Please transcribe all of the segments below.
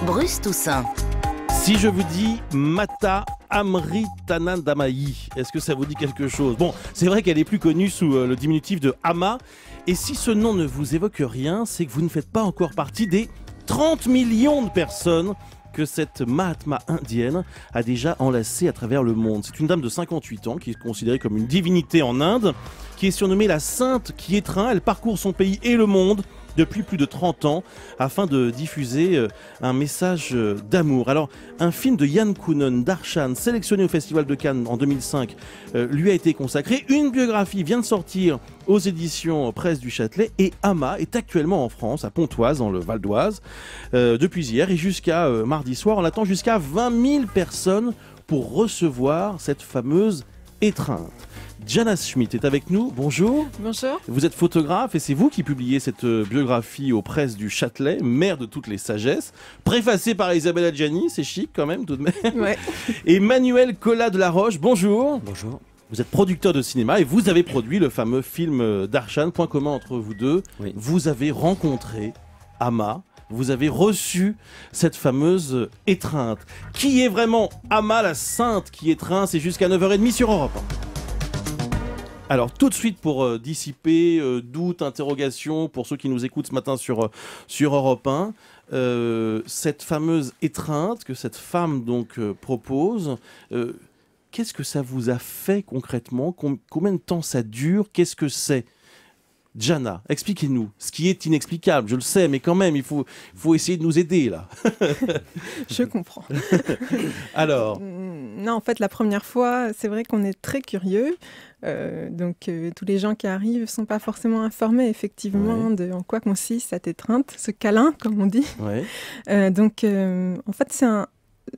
Bruce Toussaint. Si je vous dis Mata Amritanandamayi, est-ce que ça vous dit quelque chose? Bon, c'est vrai qu'elle est plus connue sous le diminutif de Ama. Et si ce nom ne vous évoque rien, c'est que vous ne faites pas encore partie des 30 millions de personnes que cette Mahatma indienne a déjà enlacée à travers le monde. C'est une dame de 58 ans qui est considérée comme une divinité en Inde, qui est surnommée la Sainte qui étreint. Elle parcourt son pays et le monde depuis plus de 30 ans afin de diffuser un message d'amour. Alors, un film de Yann Kounon, Darshan, sélectionné au Festival de Cannes en 2005, lui a été consacré. Une biographie vient de sortir aux éditions Presse du Châtelet et Ama est actuellement en France, à Pontoise, dans le Val d'Oise, depuis hier et jusqu'à mardi soir. On attend jusqu'à 20 000 personnes pour recevoir cette fameuse étreinte. Jana Schmidt est avec nous, bonjour. Bonjour. Vous êtes photographe et c'est vous qui publiez cette biographie aux Presses du Châtelet, mère de toutes les sagesses, préfacée par Isabelle Adjani, c'est chic quand même tout de même. Ouais. Et Manuel Collat de la Roche, bonjour. Bonjour. Vous êtes producteur de cinéma et vous avez produit le fameux film Darshan. Point commun entre vous deux, Oui. vous avez rencontré Ama. Vous avez reçu cette fameuse étreinte. Qui est vraiment Ama, la sainte qui étreint? C'est jusqu'à 9h30 sur Europe 1. Alors tout de suite pour dissiper doutes, interrogations, pour ceux qui nous écoutent ce matin sur Europe 1, cette fameuse étreinte que cette femme donc propose, qu'est-ce que ça vous a fait concrètement? Combien de temps ça dure? Qu'est-ce que c'est? Jana, expliquez-nous. Ce qui est inexplicable, je le sais, mais quand même, il faut essayer de nous aider là. Je comprends. Alors, non, en fait, la première fois, c'est vrai qu'on est très curieux. Donc, tous les gens qui arrivent ne sont pas forcément informés, effectivement, de en quoi consiste cette étreinte, ce câlin, comme on dit. ouais. Donc, en fait,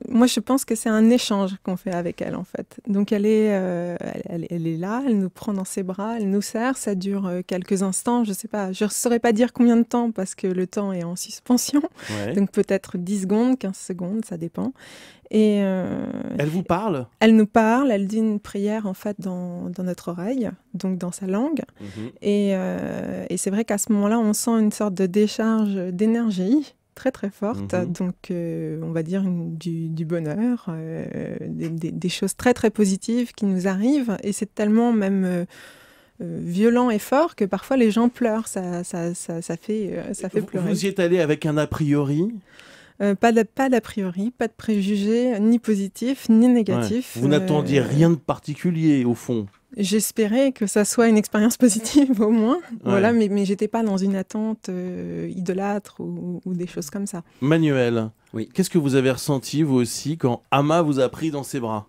moi, je pense que c'est un échange qu'on fait avec elle, en fait. Donc, elle est là, elle nous prend dans ses bras, elle nous serre, ça dure quelques instants, je sais pas, je ne saurais pas dire combien de temps, parce que le temps est en suspension. Ouais. Donc, peut-être 10 secondes, 15 secondes, ça dépend. Et Elle vous parle? elle nous parle, elle dit une prière, en fait, dans notre oreille, donc dans sa langue. Et c'est vrai qu'à ce moment-là, on sent une sorte de décharge d'énergie très très forte, donc on va dire du bonheur, des choses très très positives qui nous arrivent, et c'est tellement même violent et fort que parfois les gens pleurent, ça fait pleurer. Vous y êtes allé avec un a priori? Pas d'a priori, pas de préjugés, ni positifs ni négatifs. Ouais. Vous n'attendiez rien de particulier au fond? J'espérais que ça soit une expérience positive au moins, voilà, mais j'étais pas dans une attente idolâtre ou des choses comme ça. Manuel, oui. Qu'est-ce que vous avez ressenti vous aussi quand Ama vous a pris dans ses bras?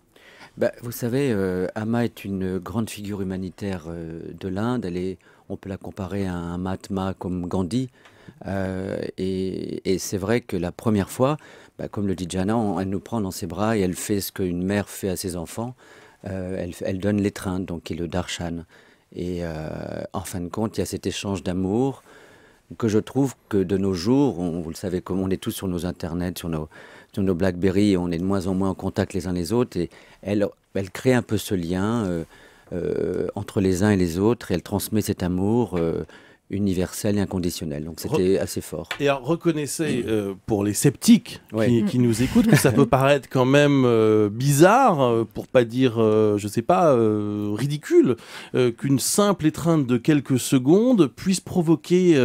Vous savez, Ama est une grande figure humanitaire de l'Inde. On peut la comparer à un Mahatma comme Gandhi. Et c'est vrai que la première fois, comme le dit Jana, elle nous prend dans ses bras et elle fait ce qu'une mère fait à ses enfants. Elle donne l'étreinte, donc qui est le darshan. Et en fin de compte, il y a cet échange d'amour que je trouve que de nos jours, vous le savez, comme on est tous sur nos internets, sur nos Blackberry, on est de moins en moins en contact les uns les autres. Et elle crée un peu ce lien entre les uns et les autres. Et elle transmet cet amour universel et inconditionnel. Donc c'était assez fort. Et alors reconnaissez, pour les sceptiques qui nous écoutent, que ça peut paraître quand même bizarre, pour pas dire, je sais pas, ridicule, qu'une simple étreinte de quelques secondes puisse provoquer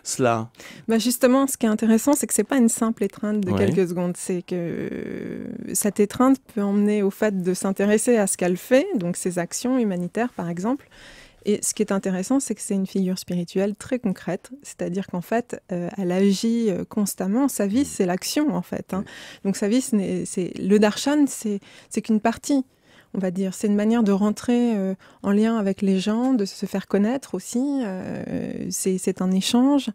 cela. Justement, ce qui est intéressant, c'est que c'est pas une simple étreinte de quelques secondes. C'est que cette étreinte peut emmener au fait de s'intéresser à ce qu'elle fait, donc ses actions humanitaires par exemple. Et ce qui est intéressant, c'est que c'est une figure spirituelle très concrète, c'est-à-dire qu'en fait, elle agit constamment. Sa vie, c'est l'action, en fait. Hein. Donc sa vie, le darshan, c'est qu'une partie, on va dire. C'est une manière de rentrer en lien avec les gens, de se faire connaître aussi. C'est un échange.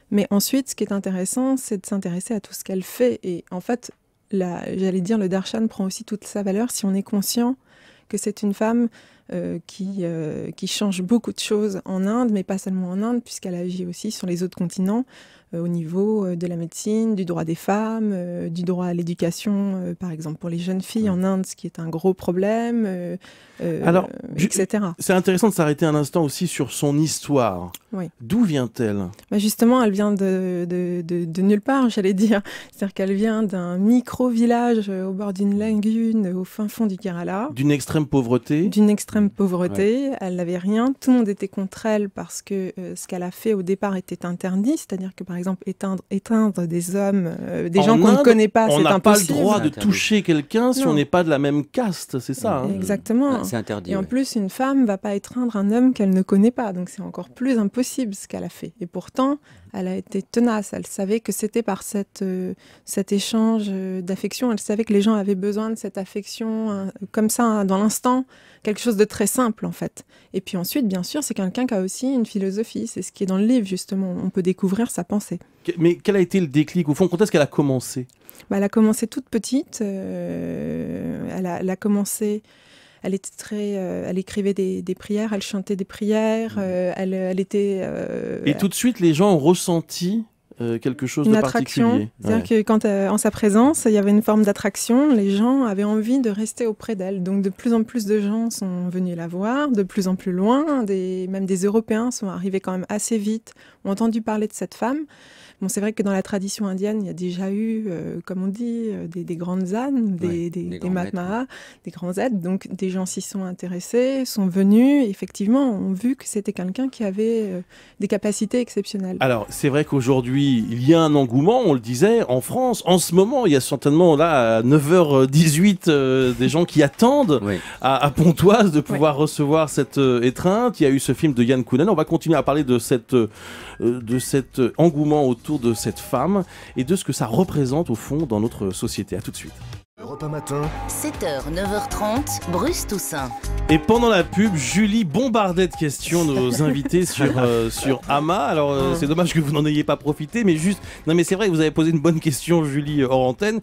Mais ensuite, ce qui est intéressant, c'est de s'intéresser à tout ce qu'elle fait. Et en fait, j'allais dire, le darshan prend aussi toute sa valeur si on est conscient que c'est une femme qui change beaucoup de choses en Inde, mais pas seulement en Inde, puisqu'elle agit aussi sur les autres continents, au niveau de la médecine, du droit des femmes, du droit à l'éducation, par exemple pour les jeunes filles en Inde, ce qui est un gros problème, Alors, etc. C'est intéressant de s'arrêter un instant aussi sur son histoire. Oui. D'où vient-elle ? Justement, elle vient de nulle part, j'allais dire. C'est-à-dire qu'elle vient d'un micro-village au bord d'une lagune au fin fond du Kerala. D'une extrême pauvreté ? D'une extrême pauvreté. Ouais. Elle n'avait rien. Tout le monde était contre elle parce que ce qu'elle a fait au départ était interdit. C'est-à-dire que, par exemple, éteindre des hommes, des gens qu'on ne connaît pas, c'est impossible. On n'a pas le droit de toucher quelqu'un si on n'est pas de la même caste, c'est ça hein. Exactement. C'est interdit. Et en plus, une femme ne va pas étreindre un homme qu'elle ne connaît pas. Donc c'est encore plus impossible ce qu'elle a fait. Et pourtant, elle a été tenace. Elle savait que c'était par cet échange d'affection. Elle savait que les gens avaient besoin de cette affection comme ça, dans l'instant, quelque chose de très simple en fait. Et puis ensuite, bien sûr, c'est quelqu'un qui a aussi une philosophie. C'est ce qui est dans le livre, justement. On peut découvrir sa pensée. Mais quel a été le déclic au fond ? Quand est-ce qu'elle a commencé ? Elle a commencé toute petite. Elle a commencé... Elle écrivait des prières, elle chantait des prières, elle était... Et tout de suite, les gens ont ressenti quelque chose de particulier. C'est-à-dire que quand, en sa présence, il y avait une forme d'attraction, les gens avaient envie de rester auprès d'elle. Donc de plus en plus de gens sont venus la voir, de plus en plus loin, même des Européens sont arrivés quand même assez vite, ont entendu parler de cette femme. Bon, c'est vrai que dans la tradition indienne, il y a déjà eu, comme on dit, des grandes ânes, des Mahatmas, des grands êtres. Donc, des gens s'y sont intéressés, sont venus, et effectivement, ont vu que c'était quelqu'un qui avait des capacités exceptionnelles. Alors, c'est vrai qu'aujourd'hui, il y a un engouement, on le disait, en France. En ce moment, il y a certainement, là, à 9h18, des gens qui attendent à Pontoise de pouvoir recevoir cette étreinte. Il y a eu ce film de Yann Kounen. On va continuer à parler de cet engouement autour de cette femme et de ce que ça représente au fond dans notre société. À tout de suite. Europe 1 matin. 7h, 9h30, Bruce Toussaint. Et pendant la pub, Julie bombardait de questions nos invités sur Ama. Alors, c'est dommage que vous n'en ayez pas profité, mais juste... Non, mais c'est vrai que vous avez posé une bonne question, Julie, hors antenne.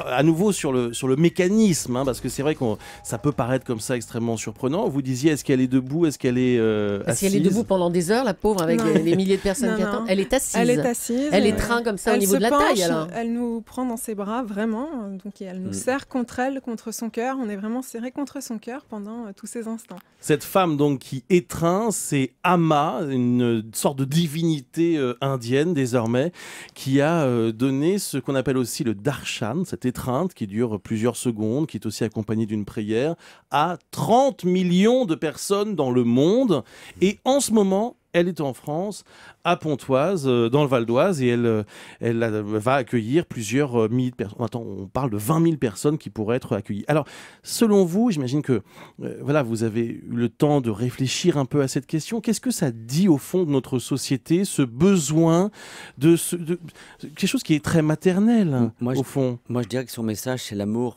À nouveau, sur le mécanisme, hein, parce que c'est vrai que ça peut paraître comme ça extrêmement surprenant. Vous disiez, est-ce qu'elle est debout, est-ce qu'elle est assise ? Est-ce qu'elle est debout pendant des heures, la pauvre, avec les milliers de personnes qui attendent ? Elle est assise. Elle est assise. Elle étreint comme ça au niveau de la taille, alors. Elle nous prend dans ses bras, vraiment. Donc, elle nous serre contre elle, contre son cœur. On est vraiment serré contre son cœur pendant tous ces instants. Cette femme donc qui étreint, c'est Ama, une sorte de divinité indienne désormais, qui a donné ce qu'on appelle aussi le darshan, cette étreinte qui dure plusieurs secondes, qui est aussi accompagnée d'une prière, à 30 millions de personnes dans le monde. Et en ce moment, elle est en France, à Pontoise, dans le Val d'Oise, et elle va accueillir plusieurs milliers de personnes. Attends, on parle de 20 000 personnes qui pourraient être accueillies. Alors, selon vous, j'imagine que vous avez eu le temps de réfléchir un peu à cette question. Qu'est-ce que ça dit au fond de notre société, ce besoin de quelque chose qui est très maternel, au fond ? Moi, je dirais que son message, c'est l'amour,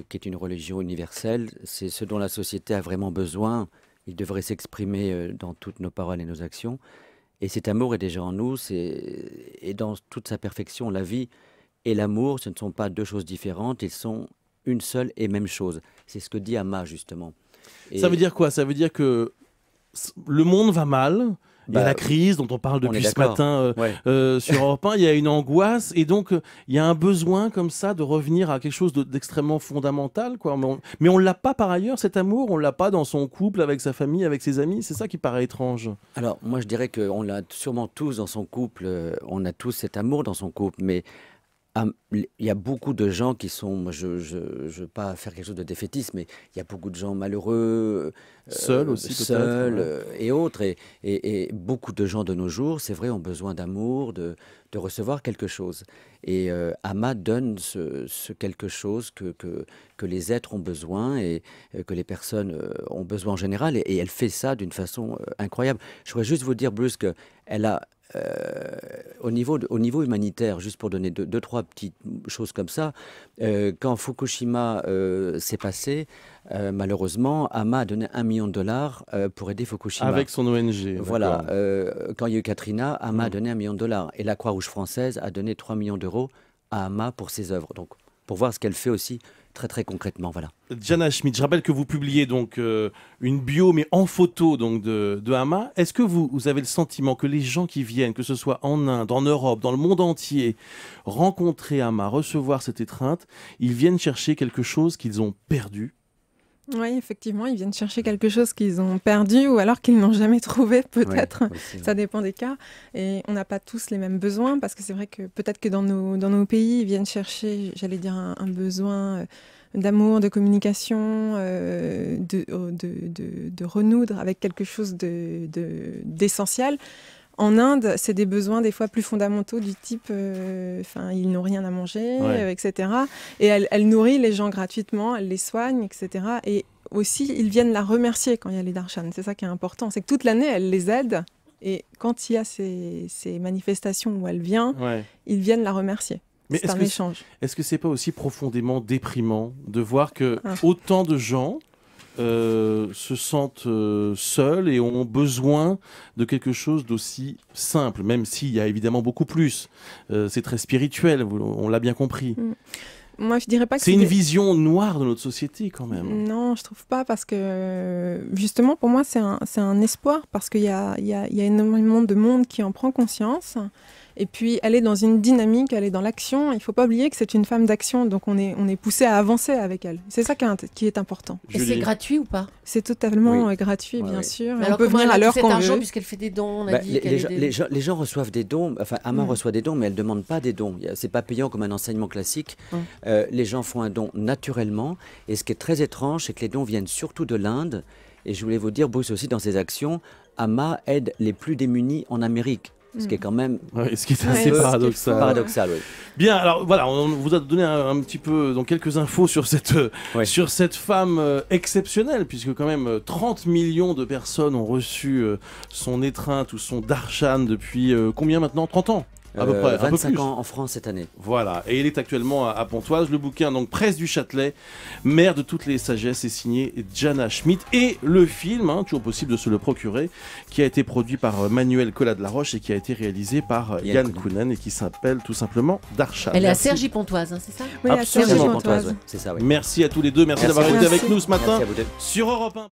qui est une religion universelle. C'est ce dont la société a vraiment besoin. Il devrait s'exprimer dans toutes nos paroles et nos actions. Et cet amour est déjà en nous, et dans toute sa perfection, la vie et l'amour, ce ne sont pas deux choses différentes, ils sont une seule et même chose. C'est ce que dit Ama, justement. Et ça veut dire quoi ? Ça veut dire que le monde va mal. Il y a la crise dont on parle depuis ce matin sur Europe 1, il y a une angoisse et donc il y a un besoin comme ça de revenir à quelque chose d'extrêmement fondamental, quoi. Mais on ne l'a pas par ailleurs, cet amour, on ne l'a pas dans son couple, avec sa famille, avec ses amis, c'est ça qui paraît étrange. Alors moi je dirais qu'on l'a sûrement tous dans son couple, on a tous cet amour dans son couple, mais il y a beaucoup de gens qui sont, je ne veux pas faire quelque chose de défaitiste, mais il y a beaucoup de gens malheureux, seuls aussi seuls et autres, et beaucoup de gens de nos jours, c'est vrai, ont besoin d'amour, de recevoir quelque chose. Et Ama donne ce quelque chose que les êtres ont besoin et que les personnes ont besoin en général, et elle fait ça d'une façon incroyable. Je voudrais juste vous dire, Bruce, qu'elle a au niveau humanitaire, juste pour donner deux, trois petites choses comme ça, quand Fukushima s'est passé, malheureusement, Ama a donné $1 million pour aider Fukushima. Avec son ONG. Voilà. Quand il y a eu Katrina, Ama a donné $1 million. Et la Croix-Rouge française a donné 3 millions d'euros à Ama pour ses œuvres. Donc, pour voir ce qu'elle fait aussi très très concrètement, voilà. Jana Schmidt, je rappelle que vous publiez donc une bio, mais en photo donc de Amma. Est-ce que vous avez le sentiment que les gens qui viennent, que ce soit en Inde, en Europe, dans le monde entier, rencontrer Amma, recevoir cette étreinte, ils viennent chercher quelque chose qu'ils ont perdu? Oui, effectivement, ils viennent chercher quelque chose qu'ils ont perdu ou alors qu'ils n'ont jamais trouvé, peut-être. Oui, ça dépend des cas. Et on n'a pas tous les mêmes besoins parce que c'est vrai que peut-être que dans nos pays, ils viennent chercher, j'allais dire, un besoin d'amour, de communication, de renoudre avec quelque chose d'essentiel. En Inde, c'est des besoins des fois plus fondamentaux du type ils n'ont rien à manger, etc. Et elle nourrit les gens gratuitement, elle les soigne, etc. Et aussi, ils viennent la remercier quand il y a les darshan. C'est ça qui est important. C'est que toute l'année, elle les aide. Et quand il y a ces manifestations où elle vient, ils viennent la remercier. Mais c'est un échange. Est-ce que c'est pas aussi profondément déprimant de voir que autant de gens se sentent seuls et ont besoin de quelque chose d'aussi simple, même s'il y a évidemment beaucoup plus. C'est très spirituel, on l'a bien compris. Moi, je dirais pas que c'est une vision noire de notre société quand même. Non, je trouve pas, parce que justement pour moi c'est un espoir, parce qu'il y a énormément de monde qui en prend conscience. Et puis, elle est dans une dynamique, elle est dans l'action. Il ne faut pas oublier que c'est une femme d'action, donc on est poussé à avancer avec elle. C'est ça qui est important. Et c'est gratuit ou pas? C'est totalement gratuit, bien sûr. Alors, on peut venir à l'heure qu'on veut. Puisqu'elle fait des dons, on a dit les gens reçoivent des dons. Enfin, Amma reçoit des dons, mais elle ne demande pas des dons. C'est pas payant comme un enseignement classique. Les gens font un don naturellement. Et ce qui est très étrange, c'est que les dons viennent surtout de l'Inde. Et je voulais vous dire, Bruce aussi, dans ses actions, Amma aide les plus démunis en Amérique. Ce qui est quand même ce qui est assez paradoxal. Oui. Bien, alors voilà, on vous a donné un petit peu donc quelques infos sur cette femme exceptionnelle, puisque quand même 30 millions de personnes ont reçu son étreinte ou son darshan depuis combien maintenant? 30 ans à peu près, 25 ans en France cette année. Voilà, et il est actuellement à Pontoise. Le bouquin, donc Presse du Châtelet, Mère de toutes les sagesses, est signé Jana Schmidt. Et le film, toujours possible de se le procurer, qui a été produit par Manuel Collat-de-la-Roche et qui a été réalisé par Yann Kounen et qui s'appelle tout simplement Darshan. Elle est à Cergy-Pontoise, c'est ça? Oui, absolument. À Cergy-Pontoise, c'est ça, oui. Merci à tous les deux, merci d'avoir été avec nous ce matin sur Europe 1.